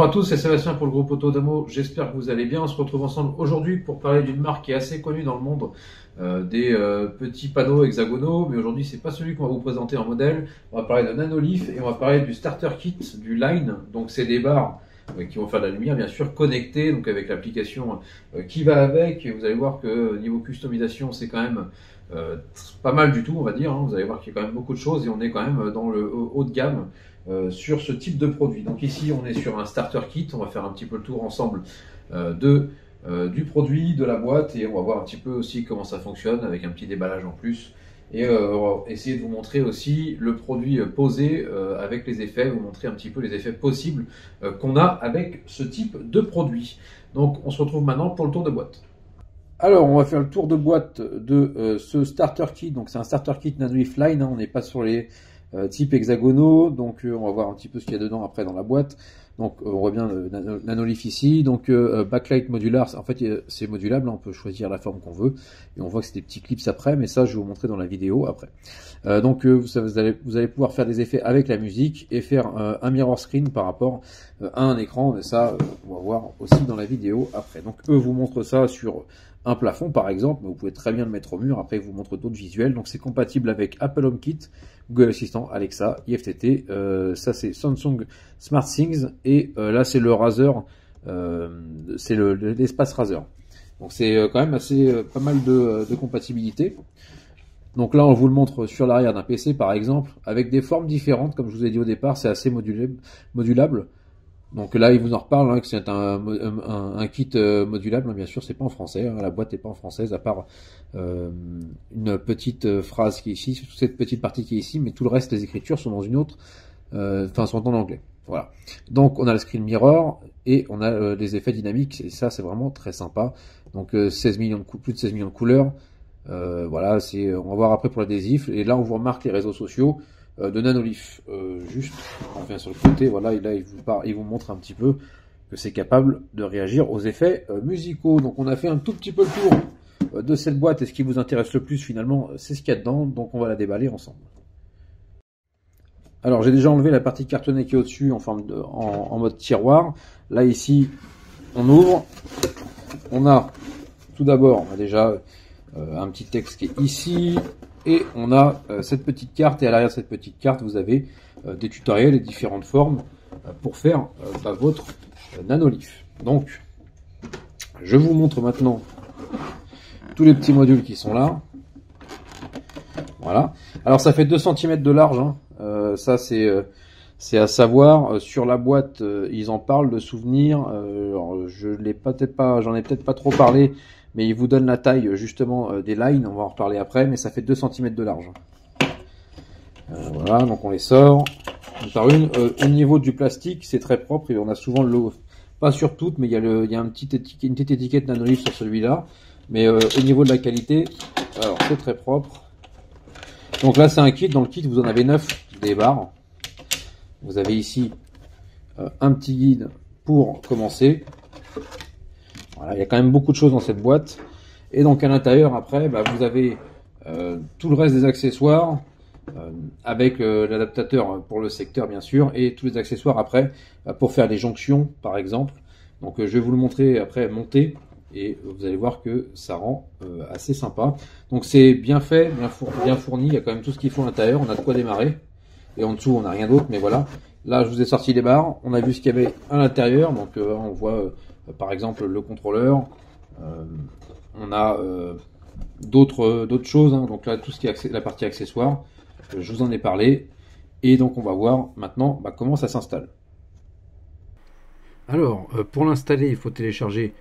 à tous, c'est Sébastien pour le groupe Autodemo. J'espère que vous allez bien. On se retrouve ensemble aujourd'hui pour parler d'une marque qui est assez connue dans le monde des petits panneaux hexagonaux. Mais aujourd'hui, c'est pas celui qu'on va vous présenter en modèle. On va parler de Nanolith et on va parler du starter kit du Line. Donc, c'est des barres qui vont faire de la lumière, bien sûr, connectées, donc avec l'application qui va avec. Et vous allez voir que niveau customisation, c'est quand même pas mal du tout, on va dire. Vous allez voir qu'il y a quand même beaucoup de choses et on est quand même dans le haut de gamme. Sur ce type de produit. Donc ici on est sur un starter kit, on va faire un petit peu le tour ensemble du produit, de la boîte, et on va voir un petit peu aussi comment ça fonctionne avec un petit déballage en plus, et on va essayer de vous montrer aussi le produit posé avec les effets, vous montrer un petit peu les effets possibles qu'on a avec ce type de produit. Donc on se retrouve maintenant pour le tour de boîte. Alors, on va faire le tour de boîte de ce starter kit. Donc, c'est un starter kit Nanolith Line. On n'est pas sur les types hexagonaux. Donc, on va voir un petit peu ce qu'il y a dedans après dans la boîte. Donc, on voit bien le Nanolith ici. Donc, backlight modular. En fait, c'est modulable. On peut choisir la forme qu'on veut. Et on voit que c'est des petits clips après. Mais ça, je vais vous montrer dans la vidéo après. Donc, vous allez pouvoir faire des effets avec la musique et faire un mirror screen par rapport à un écran. Mais ça, on va voir aussi dans la vidéo après. Donc, eux vous montrent ça sur un plafond par exemple, mais vous pouvez très bien le mettre au mur. Après, ils vous montrent d'autres visuels. Donc, c'est compatible avec Apple HomeKit, Google Assistant, Alexa, IFTT. Ça, c'est Samsung SmartThings. Et là, c'est le Razer, c'est l'espace Razer. Donc, c'est quand même assez pas mal de compatibilité. Donc là, on vous le montre sur l'arrière d'un PC par exemple, avec des formes différentes. Comme je vous ai dit au départ, c'est assez modulable. Donc là, il vous en reparle, hein, que c'est un kit modulable. Bien sûr, c'est pas en français. Hein, la boîte n'est pas en française, à part une petite phrase qui est ici, cette petite partie qui est ici, mais tout le reste, les écritures sont dans une autre, sont en anglais. Voilà. Donc, on a le screen mirror et on a des effets dynamiques. Et ça, c'est vraiment très sympa. Donc, 16 millions plus de 16 millions de couleurs. Voilà, on va voir après pour l'adhésif. Et là, on vous remarque les réseaux sociaux de Nanolith. Juste, on vient sur le côté, voilà, et là il vous montre un petit peu que c'est capable de réagir aux effets musicaux. Donc on a fait un tout petit peu le tour de cette boîte, et ce qui vous intéresse le plus finalement, c'est ce qu'il y a dedans, donc on va la déballer ensemble. Alors j'ai déjà enlevé la partie cartonnée qui est au-dessus en mode tiroir. Là ici, on ouvre, on a tout d'abord, on a déjà un petit texte qui est ici. Et on a cette petite carte, et à l'arrière de cette petite carte, vous avez des tutoriels et différentes formes pour faire votre Nanolith. Donc, je vous montre maintenant tous les petits modules qui sont là. Voilà. Alors, ça fait 2 cm de large. Hein. Ça, c'est à savoir. Sur la boîte, ils en parlent de souvenirs. Alors, j'en ai peut-être pas trop parlé. Mais il vous donne la taille justement des lines, on va en reparler après, mais ça fait 2 cm de large. Voilà, donc on les sort une par une. Au niveau du plastique, c'est très propre et on a souvent l'eau, pas sur toutes, mais il y a une petite étiquette Nanolith sur celui-là. Mais au niveau de la qualité, alors c'est très propre. Donc là c'est un kit, dans le kit vous en avez 9 des barres. Vous avez ici un petit guide pour commencer. Voilà, il y a quand même beaucoup de choses dans cette boîte. Et donc à l'intérieur, après, vous avez tout le reste des accessoires, avec l'adaptateur pour le secteur, bien sûr, et tous les accessoires après, pour faire des jonctions, par exemple. Donc je vais vous le montrer après monter, et vous allez voir que ça rend assez sympa. Donc c'est bien fait, bien fourni, il y a quand même tout ce qu'il faut à l'intérieur, on a de quoi démarrer. Et en dessous, on n'a rien d'autre, mais voilà. Là, je vous ai sorti les barres, on a vu ce qu'il y avait à l'intérieur, donc on voit... par exemple le contrôleur, on a d'autres choses, hein. Donc là tout ce qui est la partie accessoire, je vous en ai parlé, et donc on va voir maintenant comment ça s'installe. Alors pour l'installer, il faut télécharger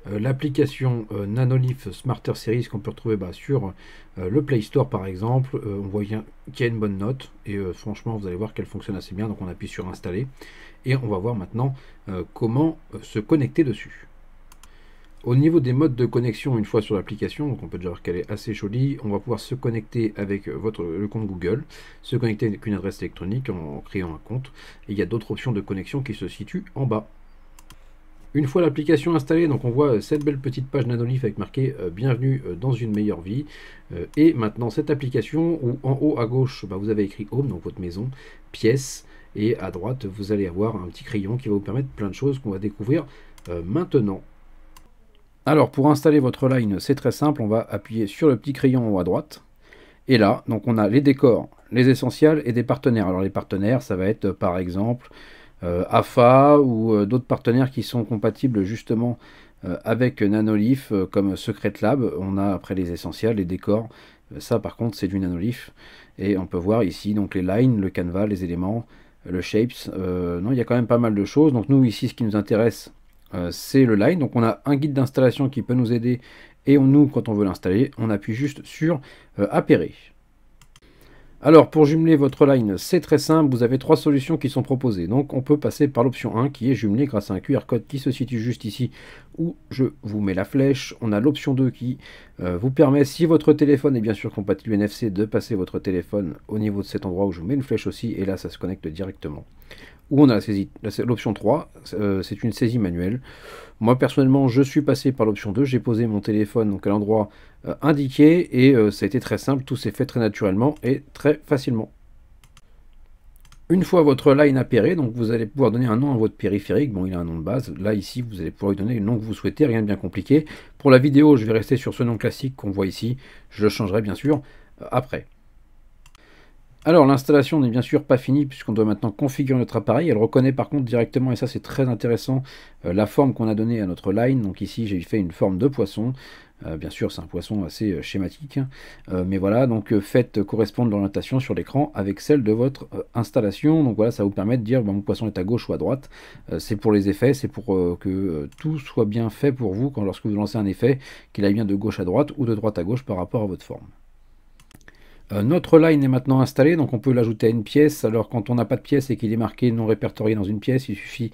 l'application Nanolith Smarter Series qu'on peut retrouver sur le Play Store par exemple. On voit qu'il y a une bonne note, et franchement vous allez voir qu'elle fonctionne assez bien. Donc on appuie sur installer et on va voir maintenant comment se connecter dessus. Au niveau des modes de connexion, une fois sur l'application, donc on peut déjà voir qu'elle est assez jolie. On va pouvoir se connecter avec le compte Google, se connecter avec une adresse électronique en créant un compte, et il y a d'autres options de connexion qui se situent en bas. Une fois l'application installée, donc on voit cette belle petite page Nanolith avec marqué bienvenue dans une meilleure vie. Et maintenant cette application où en haut à gauche vous avez écrit Home, donc votre maison, pièces, Et à droite, vous allez avoir un petit crayon qui va vous permettre plein de choses qu'on va découvrir maintenant. Alors pour installer votre line, c'est très simple, on va appuyer sur le petit crayon en haut à droite. Et là, donc on a les décors, les essentiels et des partenaires. Alors les partenaires, ça va être par exemple AFA ou d'autres partenaires qui sont compatibles justement avec Nanolith comme Secret Lab. On a après les essentiels, les décors. Ça par contre c'est du Nanolith. Et on peut voir ici donc les lines, le canevas, les éléments, le shapes. Non, il y a quand même pas mal de choses. Donc nous ici ce qui nous intéresse c'est le line. Donc on a un guide d'installation qui peut nous aider. Et nous, quand on veut l'installer, on appuie juste sur appairer. Alors pour jumeler votre line, c'est très simple, vous avez trois solutions qui sont proposées. Donc on peut passer par l'option 1 qui est jumelé grâce à un QR code qui se situe juste ici où je vous mets la flèche. On a l'option 2 qui vous permet, si votre téléphone est bien sûr compatible NFC, de passer votre téléphone au niveau de cet endroit où je vous mets une flèche aussi et là ça se connecte directement. Ou on a l'option 3, c'est une saisie manuelle. Moi personnellement je suis passé par l'option 2, j'ai posé mon téléphone donc à l'endroit indiqué et ça a été très simple, tout s'est fait très naturellement et très facilement. Une fois votre line appairé, donc vous allez pouvoir donner un nom à votre périphérique. Bon, il a un nom de base. Là, ici, vous allez pouvoir lui donner le nom que vous souhaitez, rien de bien compliqué. Pour la vidéo, je vais rester sur ce nom classique qu'on voit ici. Je le changerai bien sûr après. Alors l'installation n'est bien sûr pas finie puisqu'on doit maintenant configurer notre appareil. Elle reconnaît par contre directement, et ça c'est très intéressant, la forme qu'on a donnée à notre line. Donc ici j'ai fait une forme de poisson. Bien sûr c'est un poisson assez schématique. Mais voilà, donc faites correspondre l'orientation sur l'écran avec celle de votre installation. Donc voilà, ça vous permet de dire bon, mon poisson est à gauche ou à droite. C'est pour les effets, c'est pour que tout soit bien fait pour vous lorsque vous lancez un effet, qu'il aille bien de gauche à droite ou de droite à gauche par rapport à votre forme. Notre line est maintenant installé, donc on peut l'ajouter à une pièce. Alors quand on n'a pas de pièce et qu'il est marqué non répertorié dans une pièce, il suffit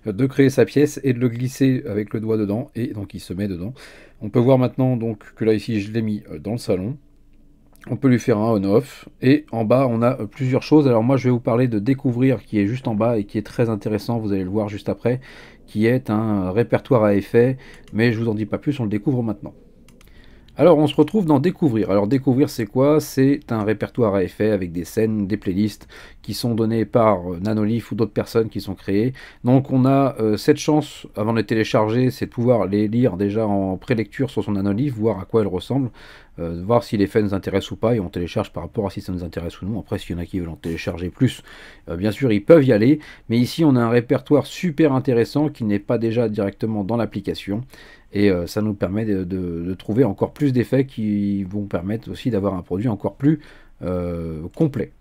de créer sa pièce et de le glisser avec le doigt dedans, et donc il se met dedans. On peut voir maintenant donc que là ici je l'ai mis dans le salon. On peut lui faire un on-off, et en bas on a plusieurs choses. Alors moi je vais vous parler de découvrir qui est juste en bas et qui est très intéressant, vous allez le voir juste après, qui est un répertoire à effets, mais je vous en dis pas plus, on le découvre maintenant. Alors on se retrouve dans découvrir. Alors découvrir c'est quoi? C'est un répertoire à effet avec des scènes, des playlists qui sont données par Nanolith ou d'autres personnes qui sont créées. Donc on a cette chance avant de les télécharger, c'est de pouvoir les lire déjà en prélecture sur son Nanolith, voir à quoi elles ressemblent, voir si l'effet nous intéresse ou pas, et on télécharge par rapport à si ça nous intéresse ou non. Après s'il y en a qui veulent en télécharger plus, bien sûr ils peuvent y aller, mais ici on a un répertoire super intéressant qui n'est pas déjà directement dans l'application. Et ça nous permet de trouver encore plus d'effets qui vont permettre aussi d'avoir un produit encore plus complet.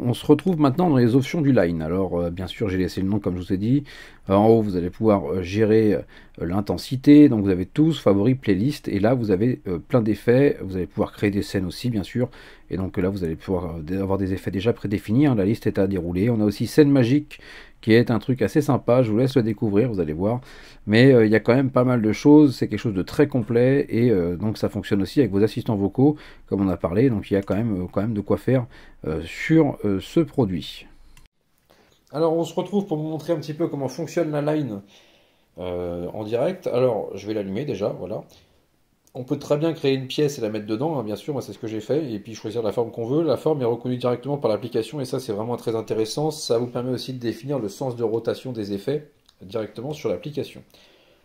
On se retrouve maintenant dans les options du line. Alors bien sûr j'ai laissé le nom comme je vous ai dit. En haut vous allez pouvoir gérer l'intensité. Donc vous avez tous, favoris, playlist. Et là vous avez plein d'effets. Vous allez pouvoir créer des scènes aussi bien sûr. Et donc là vous allez pouvoir avoir des effets déjà prédéfinis. La liste est à dérouler. On a aussi scène magique qui est un truc assez sympa. Je vous laisse le découvrir, vous allez voir. Mais il y a quand même pas mal de choses. C'est quelque chose de très complet. Et donc ça fonctionne aussi avec vos assistants vocaux comme on a parlé. Donc il y a quand même de quoi faire sur ce produit. Alors on se retrouve pour vous montrer un petit peu comment fonctionne la line en direct. Alors je vais l'allumer déjà, voilà. On peut très bien créer une pièce et la mettre dedans, hein, bien sûr, moi c'est ce que j'ai fait, et puis choisir la forme qu'on veut. La forme est reconnue directement par l'application, et ça c'est vraiment très intéressant. Ça vous permet aussi de définir le sens de rotation des effets directement sur l'application.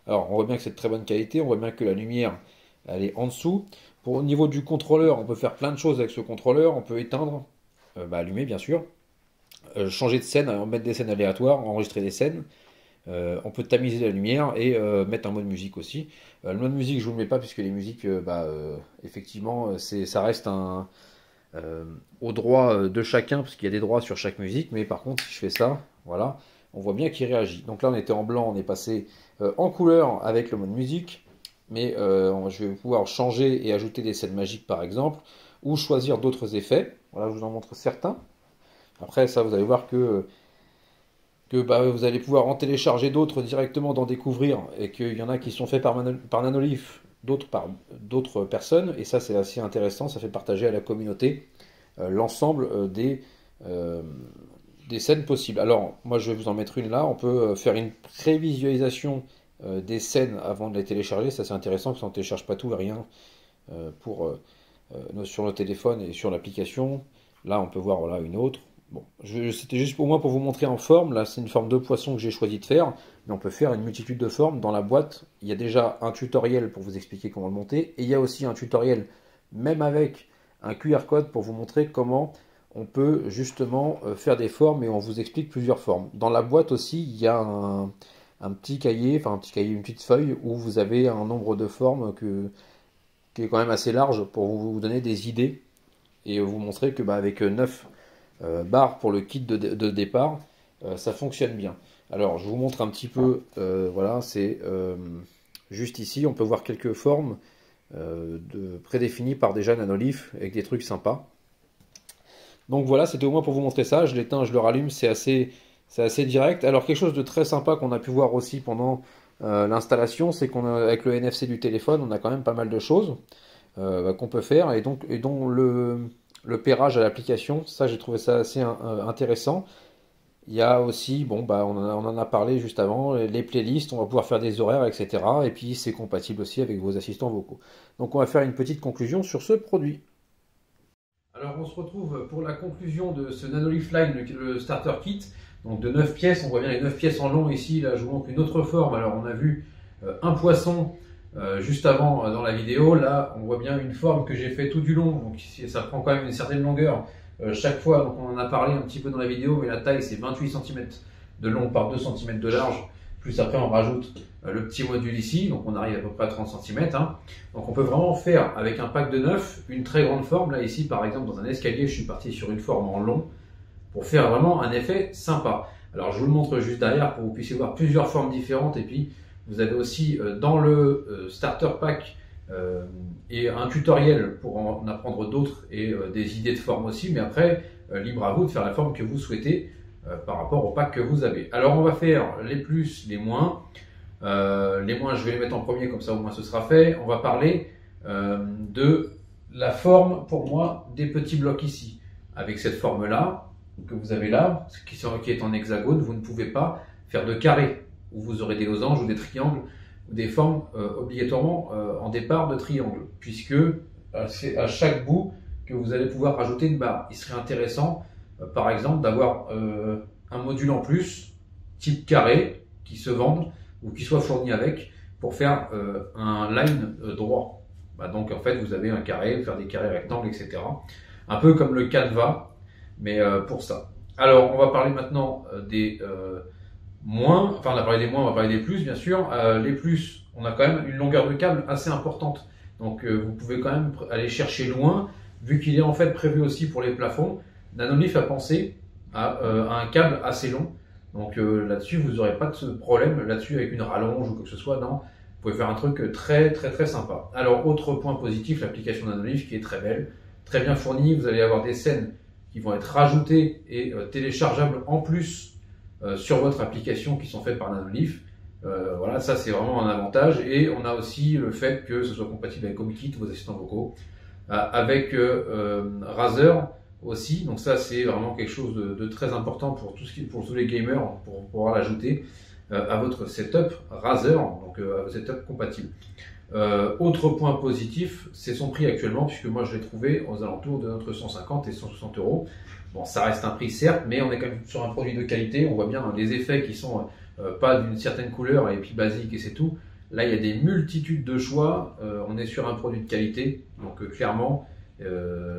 Alors on voit bien que c'est de très bonne qualité, on voit bien que la lumière elle est en dessous. Au niveau du contrôleur, on peut faire plein de choses avec ce contrôleur. On peut éteindre, allumer bien sûr, changer de scène, mettre des scènes aléatoires, enregistrer des scènes. On peut tamiser la lumière et mettre un mode musique aussi. Le mode musique, je vous le mets pas puisque les musiques, effectivement, ça reste au droit de chacun parce qu'il y a des droits sur chaque musique. Mais par contre, si je fais ça, voilà, on voit bien qu'il réagit. Donc là, on était en blanc, on est passé en couleur avec le mode musique. Mais je vais pouvoir changer et ajouter des scènes magiques par exemple, ou choisir d'autres effets. Voilà, je vous en montre certains. Après, ça, vous allez voir que vous allez pouvoir en télécharger d'autres directement d'en découvrir et qu'il y en a qui sont faits par Nanolith, d'autres par d'autres personnes et ça c'est assez intéressant, ça fait partager à la communauté l'ensemble euh, des scènes possibles. Alors moi je vais vous en mettre une là, on peut faire une prévisualisation des scènes avant de les télécharger, ça c'est intéressant parce qu'on ne télécharge pas tout et rien sur nos téléphones et sur l'application. Là on peut voir voilà, une autre. Bon, c'était juste pour moi pour vous montrer en forme. Là, c'est une forme de poisson que j'ai choisi de faire, mais on peut faire une multitude de formes. Dans la boîte, il y a déjà un tutoriel pour vous expliquer comment le monter, et il y a aussi un tutoriel, même avec un QR code, pour vous montrer comment on peut justement faire des formes, et on vous explique plusieurs formes. Dans la boîte aussi, il y a un petit cahier, une petite feuille, où vous avez un nombre de formes qui est quand même assez large pour vous donner des idées, et vous montrer que avec 9 barres pour le kit de départ, ça fonctionne bien. Alors je vous montre un petit peu, voilà, c'est juste ici, on peut voir quelques formes prédéfinies par déjà Nanolith avec des trucs sympas. Donc voilà, c'était au moins pour vous montrer ça. Je l'éteins, je le rallume, c'est assez direct. Alors quelque chose de très sympa qu'on a pu voir aussi pendant l'installation, c'est qu'avec le NFC du téléphone, on a quand même pas mal de choses qu'on peut faire, et dont le pairage à l'application, ça j'ai trouvé ça assez intéressant. Il y a aussi, bon on en a parlé juste avant, les playlists, on va pouvoir faire des horaires, etc. Et puis c'est compatible aussi avec vos assistants vocaux. Donc on va faire une petite conclusion sur ce produit. Alors on se retrouve pour la conclusion de ce Nanolith Line, le starter kit, donc de 9 pièces. On voit bien les 9 pièces en long ici. Là je vous montre une autre forme. Alors on a vu un poisson juste avant dans la vidéo. Là on voit bien une forme que j'ai fait tout du long, donc ça prend quand même une certaine longueur chaque fois. Donc on en a parlé un petit peu dans la vidéo, mais la taille c'est 28 cm de long par 2 cm de large, plus après on rajoute le petit module ici, donc on arrive à peu près à 30 cm. Donc on peut vraiment faire avec un pack de 9 une très grande forme. Là ici par exemple dans un escalier, je suis parti sur une forme en long pour faire vraiment un effet sympa. Alors je vous le montre juste derrière pour que vous puissiez voir plusieurs formes différentes, et puis vous avez aussi dans le starter pack et un tutoriel pour en apprendre d'autres, et des idées de forme aussi, mais après libre à vous de faire la forme que vous souhaitez par rapport au pack que vous avez. Alors on va faire les plus, les moins. Les moins je vais les mettre en premier, comme ça au moins ce sera fait. On va parler de la forme pour moi des petits blocs ici. Avec cette forme là que vous avez là, qui est en hexagone, vous ne pouvez pas faire de carré, où vous aurez des losanges ou des triangles, ou des formes obligatoirement en départ de triangle, puisque c'est à chaque bout que vous allez pouvoir rajouter une barre. Il serait intéressant par exemple d'avoir un module en plus type carré qui se vende ou qui soit fourni avec, pour faire un line droit. Donc en fait vous avez un carré, faire des carrés rectangles, etc. Un peu comme le Canva, mais pour ça. Alors on va parler maintenant des moins, enfin on a parlé des moins, on va parler des plus bien sûr. Les plus, on a quand même une longueur de câble assez importante, donc vous pouvez quand même aller chercher loin, vu qu'il est en fait prévu aussi pour les plafonds. Nanolith a pensé à un câble assez long, donc là-dessus vous n'aurez pas de problème là-dessus avec une rallonge ou quoi que ce soit. Non, vous pouvez faire un truc très sympa. Alors autre point positif, l'application Nanolith qui est très belle, très bien fournie. Vous allez avoir des scènes qui vont être rajoutées et téléchargeables en plus sur votre application, qui sont faites par Nanolith. Voilà, ça c'est vraiment un avantage. Et on a aussi le fait que ce soit compatible avec HomeKit, vos assistants vocaux, avec Razer aussi. Donc ça c'est vraiment quelque chose de très important pour tous les gamers, pour pouvoir l'ajouter à votre setup Razer, donc à votre setup compatible. Autre point positif, c'est son prix actuellement, puisque moi je l'ai trouvé aux alentours de entre 150 et 160 euros. Bon, ça reste un prix certes, mais on est quand même sur un produit de qualité. On voit bien les effets qui sont pas d'une certaine couleur et puis basique, et c'est tout. Là, il y a des multitudes de choix. On est sur un produit de qualité, donc clairement.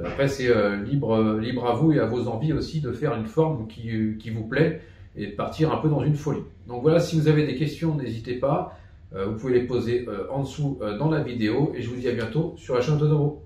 Après, c'est libre à vous et à vos envies aussi de faire une forme qui vous plaît et de partir un peu dans une folie. Donc voilà, si vous avez des questions, n'hésitez pas. Vous pouvez les poser en dessous dans la vidéo, et je vous dis à bientôt sur la chaîne Autonomo.